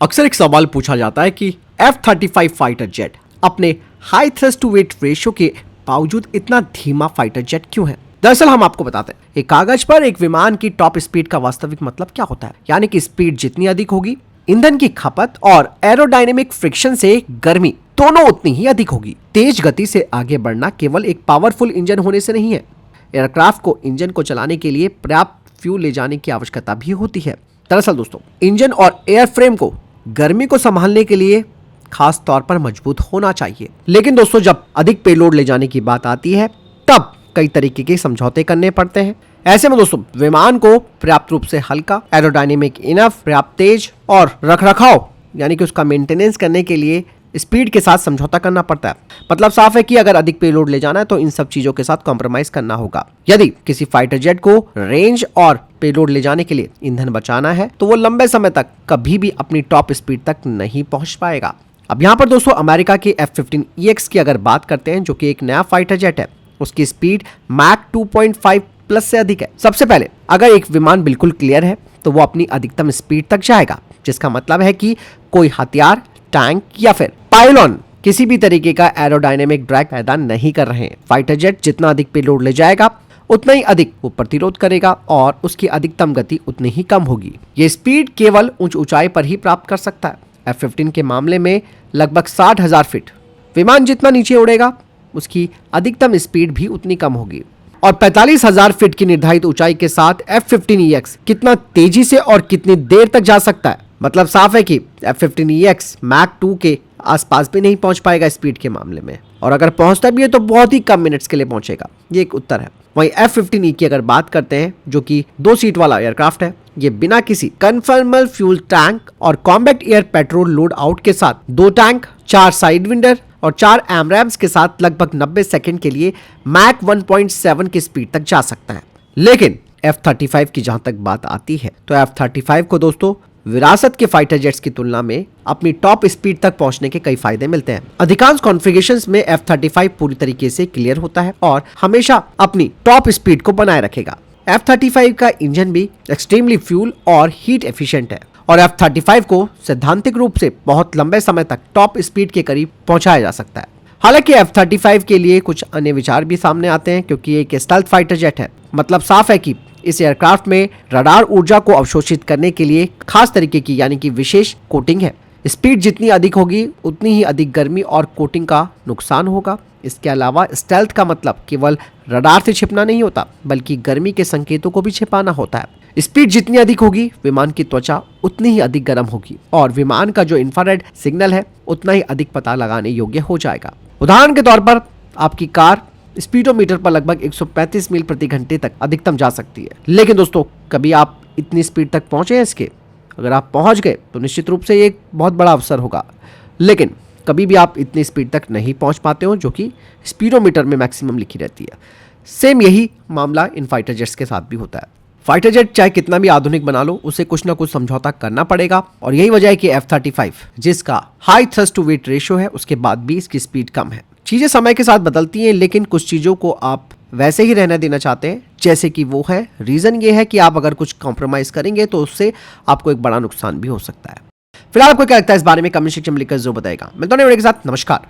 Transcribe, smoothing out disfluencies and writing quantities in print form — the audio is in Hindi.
अक्सर एक सवाल पूछा जाता है कि F-35 फाइटर जेट अपने high thrust to weight ratio के बावजूद इतना धीमा फाइटर जेट क्यों है। दरअसल हम आपको बताते हैं, एक कागज पर एक विमान की टॉप स्पीड का वास्तविक मतलब क्या होता है। यानी कि स्पीड जितनी अधिक होगी, ईंधन की खपत और एरोडायनेमिक फ्रिक्शन से गर्मी दोनों उतनी ही अधिक होगी। तेज गति से आगे बढ़ना केवल एक पावरफुल इंजन होने से नहीं है, एयरक्राफ्ट को इंजन को चलाने के लिए पर्याप्त फ्यूल ले जाने की आवश्यकता भी होती है। दरअसल दोस्तों, इंजन और एयरफ्रेम को गर्मी को संभालने के लिए खास तौर पर मजबूत होना चाहिए। लेकिन दोस्तों, जब अधिक पेलोड ले जाने की बात आती है तब कई तरीके के समझौते करने पड़ते हैं। ऐसे में दोस्तों, विमान को पर्याप्त रूप से हल्का, एरोडायनेमिक इनफ, पर्याप्त तेज और रखरखाव यानी कि उसका मेंटेनेंस करने के लिए स्पीड के साथ समझौता करना पड़ता है। मतलब साफ है कि अगर अधिक पेलोड ले जाना है तो इन सब चीजों के साथ कॉम्प्रोमाइज करना होगा। यदि किसी फाइटर जेट को रेंज और पेलोड ले जाने के लिए ईंधन बचाना है तो वो लंबे समय तक कभी भी अपनी टॉप स्पीड तक नहीं पहुंच पाएगा। अब यहाँ पर दोस्तों, अमेरिका के F-15EX की अगर बात करते हैं, जो कि एक नया फाइटर जेट है, उसकी स्पीड मैक 2.5 प्लस से अधिक है। सबसे पहले, अगर एक विमान बिल्कुल क्लियर है तो वो अपनी अधिकतम स्पीड तक जाएगा, जिसका मतलब है कि कोई हथियार, टैंक या फिर पायलॉन किसी भी तरीके का एरोडायनेमिक ड्रैग पैदा नहीं कर रहे हैं। फाइटर जेट जितना अधिक पेलोड ले जाएगा उतना ही अधिक वो प्रतिरोध करेगा और उसकी अधिकतम गति उतनी ही कम होगी। ये स्पीड केवल उच्च ऊंचाई पर ही प्राप्त कर सकता है। F-15 के मामले में लगभग 60,000 फीट। विमान जितना नीचे उड़ेगा उसकी अधिकतम स्पीड भी उतनी कम होगी। और 45,000 फीट की निर्धारित ऊंचाई के साथ F-15EX कितना तेजी से और कितनी देर तक जा सकता है। मतलब साफ है कि F-15EX मैक 2 के आसपास भी नहीं पहुंच पाएगा स्पीड के मामले में, और अगर पहुंचता भी है तो बहुत ही कम मिनट्स के लिए पहुंचेगा। ये एक उत्तर है। वहीं F-15E की अगर बात करते हैं, जो कि 2 सीट वाला एयरक्राफ्ट है, ये बिना किसी कन्फर्मल फ्यूल टैंक और combat air petrol load out के साथ 2 टैंक, 4 साइड विंडर और 4 एमरैम्स के साथ लगभग 90 सेकंड के लिए मैक 1.7 की स्पीड तक जा सकता है। लेकिन F-35 की जहां तक बात आती है तो F-35 को दोस्तों विरासत के फाइटर जेट्स की तुलना में अपनी टॉप स्पीड तक पहुंचने के कई फायदे मिलते हैं। अधिकांश कॉन्फ़िगरेशंस में F-35 पूरी तरीके से क्लियर होता है और हमेशा अपनी टॉप स्पीड को बनाए रखेगा। F-35 का इंजन भी एक्सट्रीमली फ्यूल और हीट एफिशिएंट है और F-35 को सैद्धांतिक रूप से बहुत लंबे समय तक टॉप स्पीड के करीब पहुंचाया जा सकता है। हालांकि F-35 के लिए कुछ अन्य विचार भी सामने आते हैं, क्योंकि एक स्टेल्थ फाइटर जेट है। मतलब साफ है कि इस एयरक्राफ्ट में रडार ऊर्जा को अवशोषित करने के लिए खास तरीके की यानी कि विशेष कोटिंग है। स्पीड जितनी अधिक होगी उतनी ही अधिक गर्मी और कोटिंग का नुकसान होगा। इसके अलावा स्टेल्थ का मतलब केवल रडार से छिपना नहीं होता, बल्कि गर्मी के संकेतों को भी छिपाना होता है। स्पीड जितनी अधिक होगी, विमान की त्वचा उतनी ही अधिक गर्म होगी और विमान का जो इंफ्रारेड सिग्नल है उतना ही अधिक पता लगाने योग्य हो जाएगा। उदाहरण के तौर पर आपकी कार स्पीडोमीटर पर लगभग 135 मील प्रति घंटे तक अधिकतम जा सकती है। लेकिन दोस्तों, कभी आप इतनी स्पीड तक पहुंचे हैं इसके? अगर आप पहुंच गए तो निश्चित रूप से ये एक बहुत बड़ा अवसर होगा। लेकिन कभी भी आप इतनी स्पीड तक नहीं पहुंच पाते हो, जो कि स्पीडोमीटर में मैक्सिमम लिखी रहती है। सेम यही मामला इन फाइटर जेट्स के साथ भी होता है। फाइटर जेट चाहे कितना भी आधुनिक बना लो, उसे कुछ ना कुछ समझौता करना पड़ेगा, और यही वजह है कि F-35 जिसका high thrust to weight ratio है, उसके बाद भी इसकी स्पीड कम है। चीजें समय के साथ बदलती हैं, लेकिन कुछ चीजों को आप वैसे ही रहने देना चाहते हैं जैसे कि वो है। रीजन ये है कि आप अगर कुछ कॉम्प्रोमाइज करेंगे तो उससे आपको एक बड़ा नुकसान भी हो सकता है। फिलहाल आपको क्या लगता है इस बारे में? कमेंट सेक्शन में लिखकर जरूर बताएगा। मिलते हैं वीडियो के साथ। नमस्कार।